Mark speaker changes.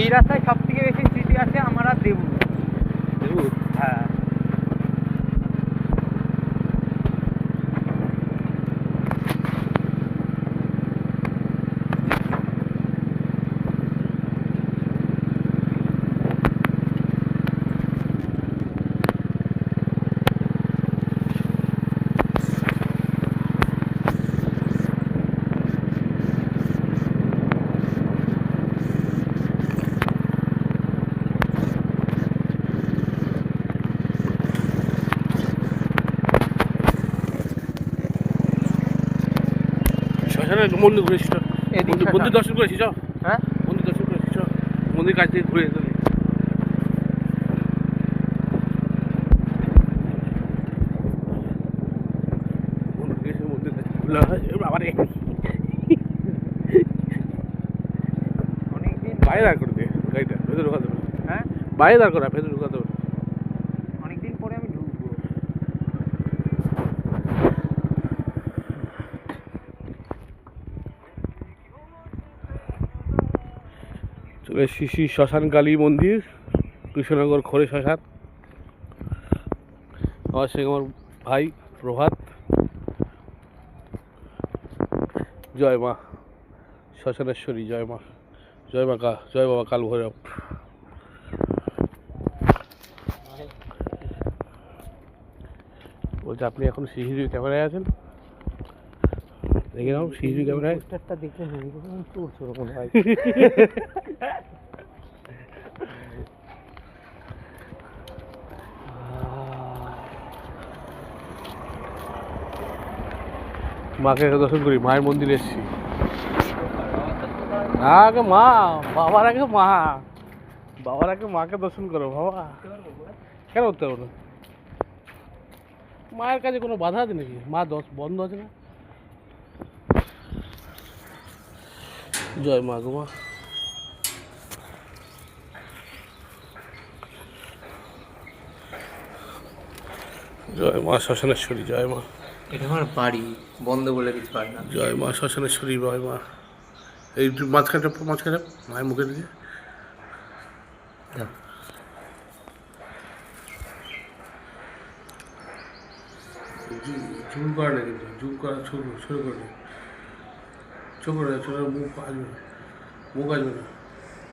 Speaker 1: এই রাস্তায় সব থেকে বেশি স্মৃতি আছে আমার আর দেবু। হ্যাঁ,
Speaker 2: শ্মশানে মন্দির ঘুরেছি তো, মন্দির দর্শন করেছি চ।
Speaker 1: হ্যাঁ,
Speaker 2: মন্দির দর্শন করেছি চ, মন্দির কাছ থেকে ঘুরে যেতে হবে। মন্দির কাছে ঘুরলে হয় বাবারে,
Speaker 1: অনেকদিন
Speaker 2: বাইরে দাঁড় করে দিয়ে গাড়িটা ভেতরে ঢোকাতে হবে।
Speaker 1: হ্যাঁ,
Speaker 2: বাইরে দাঁড় করা, ভেতরে ঢোকাতে হবে।
Speaker 1: অনেকদিন পরে আমি ঢুকবো।
Speaker 2: চলে এসেছি শ্মশান কালী মন্দির, কৃষ্ণনগর খোরে শ্মশান। আমার সঙ্গে আমার ভাই প্রভাত। জয় মা শ্মশানেশ্বরী, জয় মা, জয় মা জয় বাবা কাল ভৈরব। বলছে আপনি এখন সিসিটিভি ক্যামেরায় আছেন, দেখে নাও সিসিটিভি ক্যামেরায়।
Speaker 1: পোস্টারটা দেখে নেই চোর চোর মনে হয়।
Speaker 2: মাকে দর্শন করি, মায়ের মন্দিরে এসেছি। আগে মা, বাবার আগে মা, বাবার আগে মাকে দর্শন করো বাবা। কেন করতে পারবো না? মায়ের কাছে কোনো বাধা আছে নাকি? মা বন্ধ আছে না? জয় মা গো মা। জয় মা শ্মশানেশ্বরী, জয় মা।
Speaker 1: এটা আমার বাড়ি, বন্ধ বলে কিছু পারে না।
Speaker 2: জয় মা শ্মশানেশ্বরী, জয় মা। এই মাঝখানটা মাঝখানে মায়ের মুখে দিকে ঝুল করে না, কিন্তু ঝুল করা ছোট ছোট করে চোখ করে ছোট, মুখ আসবে না, মুখ আসবে না।